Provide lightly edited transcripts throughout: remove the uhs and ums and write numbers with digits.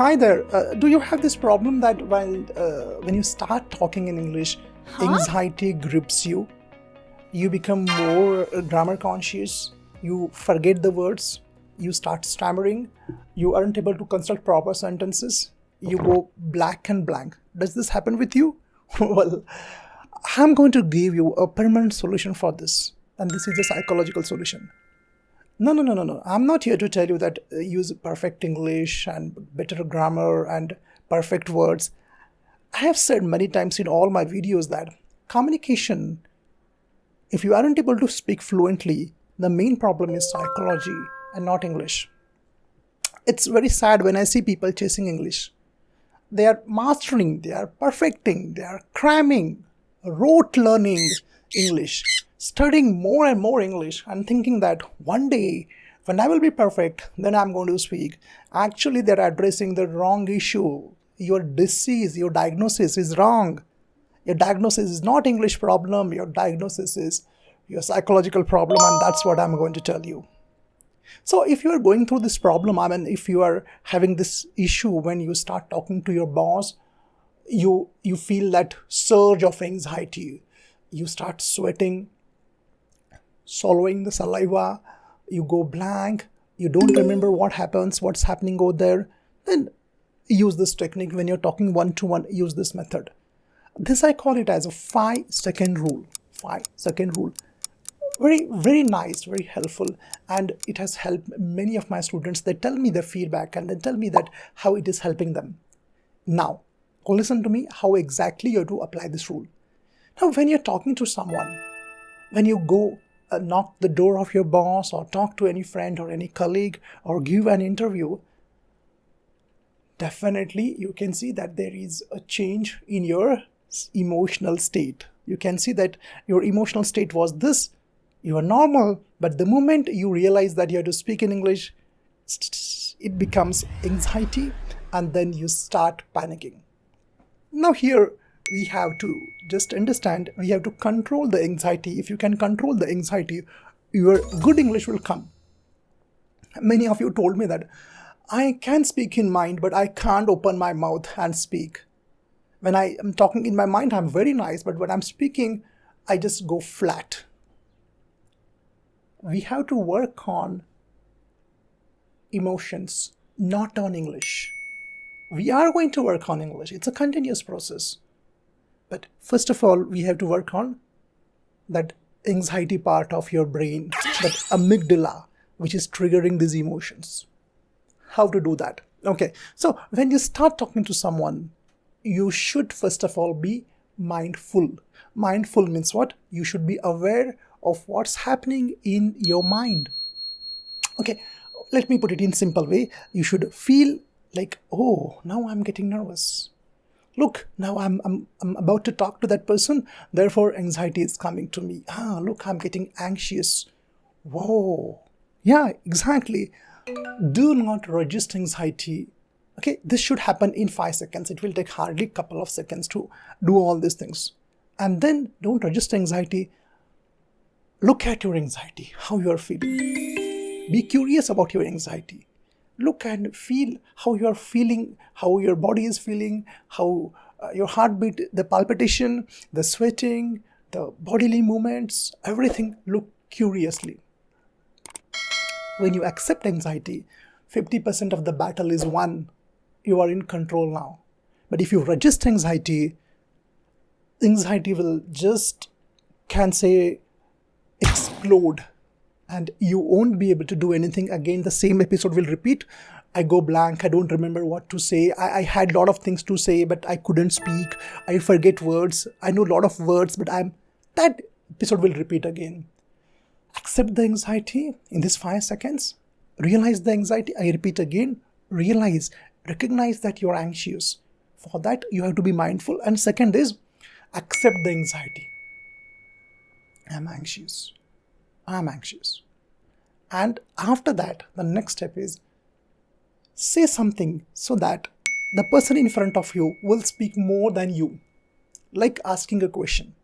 Hi there. Do you have this problem that when you start talking in English, anxiety grips you? You become more grammar conscious. You forget the words. You start stammering. You aren't able to construct proper sentences. You go black and blank. Does this happen with you? Well, I'm going to give you a permanent solution for this, and this is a psychological solution. No. I'm not here to tell you that use perfect English and better grammar and perfect words. I have said many times in all my videos that communication, if you aren't able to speak fluently, the main problem is psychology and not English. It's very sad when I see people chasing English. They are mastering, they are perfecting, they are cramming, rote learning English, studying more and more English and thinking that one day when I will be perfect, then I'm going to speak. Actually, they're addressing the wrong issue. Your disease, your diagnosis is wrong. Your diagnosis is not English problem, your diagnosis is your psychological problem, and that's what I'm going to tell you. So if you are going through this problem, if you are having this issue when you start talking to your boss, you feel that surge of anxiety. You start sweating, swallowing the saliva, you go blank, you don't remember what's happening over there, then use this technique. When you're talking one-to-one, use this method. This I call it as a 5-second rule. 5-second rule. Very, very nice, very helpful, and it has helped many of my students. They tell me their feedback and they tell me that how it is helping them. Now, listen to me how exactly you have to apply this rule. Now, when you're talking to someone, when you go knock the door of your boss or talk to any friend or any colleague or give an interview, definitely you can see that there is a change in your emotional state. You can see that your emotional state was this. You are normal, but the moment you realize that you have to speak in English, it becomes anxiety, and then you start panicking. Now here we have to just understand, we have to control the anxiety. If you can control the anxiety, your good English will come. Many of you told me that I can speak in mind, but I can't open my mouth and speak. When I am talking in my mind, I'm very nice, but when I'm speaking, I just go flat. We have to work on emotions, not on English. We are going to work on English. It's a continuous process. But first of all, we have to work on that anxiety part of your brain, that amygdala, which is triggering these emotions. How to do that? Okay, so when you start talking to someone, you should first of all be mindful. Mindful means what? You should be aware of what's happening in your mind. Okay, let me put it in simple way. You should feel like, oh, now I'm getting nervous. Look, now I'm about to talk to that person, therefore anxiety is coming to me. Look, I'm getting anxious. Whoa. Yeah, exactly. Do not resist anxiety. Okay, this should happen in 5 seconds. It will take hardly a couple of seconds to do all these things. And then don't resist anxiety. Look at your anxiety, how you are feeling. Be curious about your anxiety. Look and feel how you are feeling, how your body is feeling, how your heartbeat, the palpitation, the sweating, the bodily movements, everything. Look curiously. When you accept anxiety, 50% of the battle is won. You are in control now. But if you resist anxiety, anxiety will just, explode, and you won't be able to do anything. Again, the same episode will repeat. I go blank. I don't remember what to say. I had a lot of things to say, but I couldn't speak. I forget words. I know a lot of words, but that episode will repeat again. Accept the anxiety in these 5 seconds. Realize the anxiety. I repeat again. Recognize that you're anxious. For that, you have to be mindful. And second is, accept the anxiety. I'm anxious. And after that, the next step is say something so that the person in front of you will speak more than you. Like asking a question.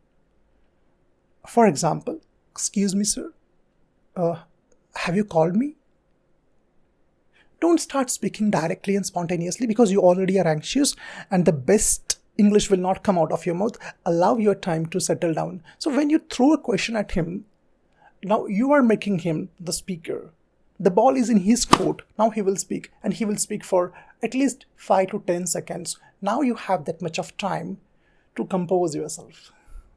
For example, excuse me, sir, have you called me? Don't start speaking directly and spontaneously because you already are anxious and the best English will not come out of your mouth. Allow your time to settle down. So when you throw a question at him, now you are making him the speaker. The ball is in his court. Now he will speak, and he will speak for at least 5 to 10 seconds. Now you have that much of time to compose yourself.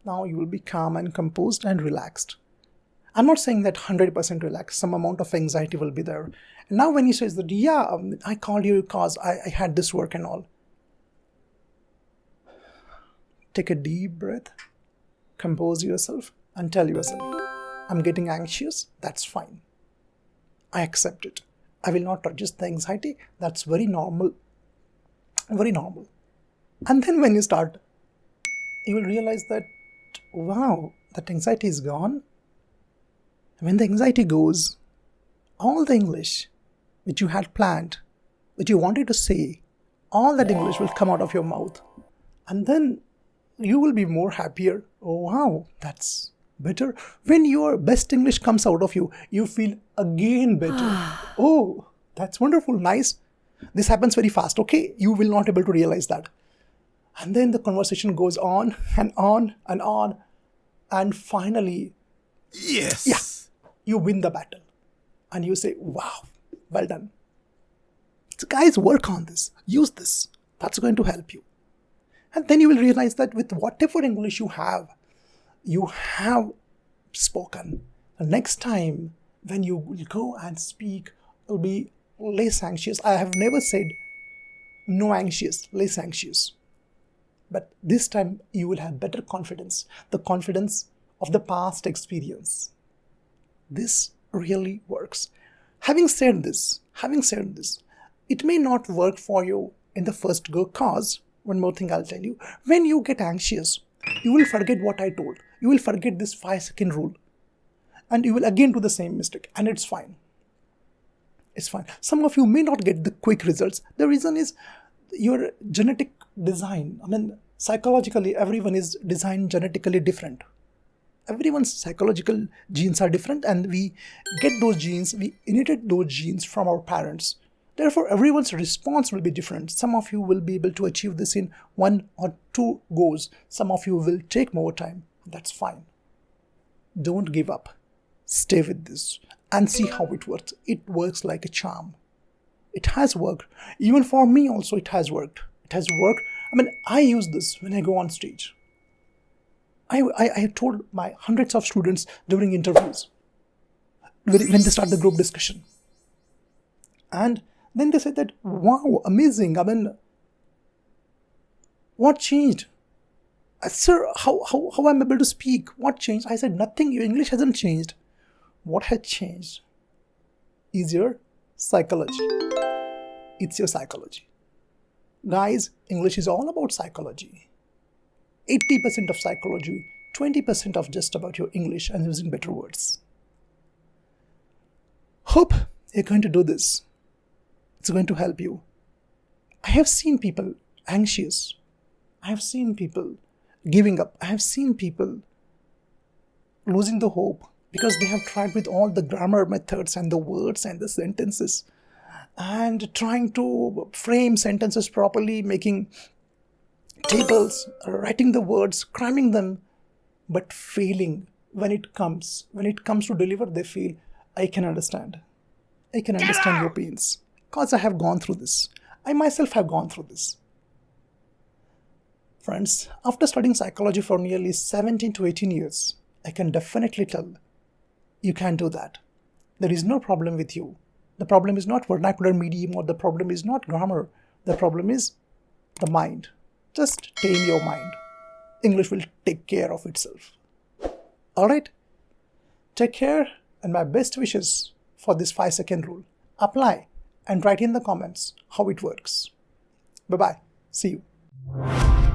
Now you will be calm and composed and relaxed. I'm not saying that 100% relaxed. Some amount of anxiety will be there. And now when he says that, yeah, I called you because I had this work and all. Take a deep breath, compose yourself, and tell yourself, I'm getting anxious, that's fine. I accept it. I will not adjust the anxiety. That's very normal. Very normal. And then when you start, you will realize that, wow, that anxiety is gone. When the anxiety goes, all the English which you had planned, which you wanted to say, all that English will come out of your mouth. And then you will be more happier. Oh, wow, that's better. When your best English comes out of you, you feel again better. Oh, that's wonderful, nice. This happens very fast, okay? You will not be able to realize that. And then the conversation goes on and on and on. And finally, yes, yeah, you win the battle. And you say, wow, well done. So guys, work on this. Use this. That's going to help you. And then you will realize that with whatever English you have spoken. The next time when you will go and speak, you'll be less anxious. I have never said no anxious, less anxious. But this time you will have better confidence, the confidence of the past experience. This really works. Having said this, it may not work for you in the first go cause, one more thing I'll tell you, when you get anxious, you will forget what I told. You will forget this 5-second rule. And you will again do the same mistake. And it's fine. It's fine. Some of you may not get the quick results. The reason is your genetic design. I mean, psychologically, everyone is designed genetically different. Everyone's psychological genes are different, and we get those genes, we inherit those genes from our parents. Therefore, everyone's response will be different. Some of you will be able to achieve this in 1 or 2 goes. Some of you will take more time. That's fine. Don't give up. Stay with this and see how it works. It works like a charm. It has worked. Even for me also, it has worked. It has worked. I mean, I use this when I go on stage. I have told my hundreds of students during interviews, when they start the group discussion. And then they said that, wow, amazing. I mean, what changed? Sir, how I'm able to speak? What changed? I said, nothing. Your English hasn't changed. What had changed is your psychology. It's your psychology. Guys, English is all about psychology. 80% of psychology, 20% of just about your English and using better words. Hope you're going to do this. It's going to help you. I have seen people anxious. I have seen people giving up. I have seen people losing the hope because they have tried with all the grammar methods and the words and the sentences and trying to frame sentences properly, making tables, writing the words, cramming them, but failing when it comes to deliver. They feel, I can understand your pains because I have gone through this. I myself have gone through this. Friends, after studying psychology for nearly 17 to 18 years, I can definitely tell you can do that. There is no problem with you. The problem is not vernacular medium, or the problem is not grammar. The problem is the mind. Just tame your mind. English will take care of itself. Alright? Take care, and my best wishes for this 5-second rule. Apply and write in the comments how it works. Bye-bye. See you.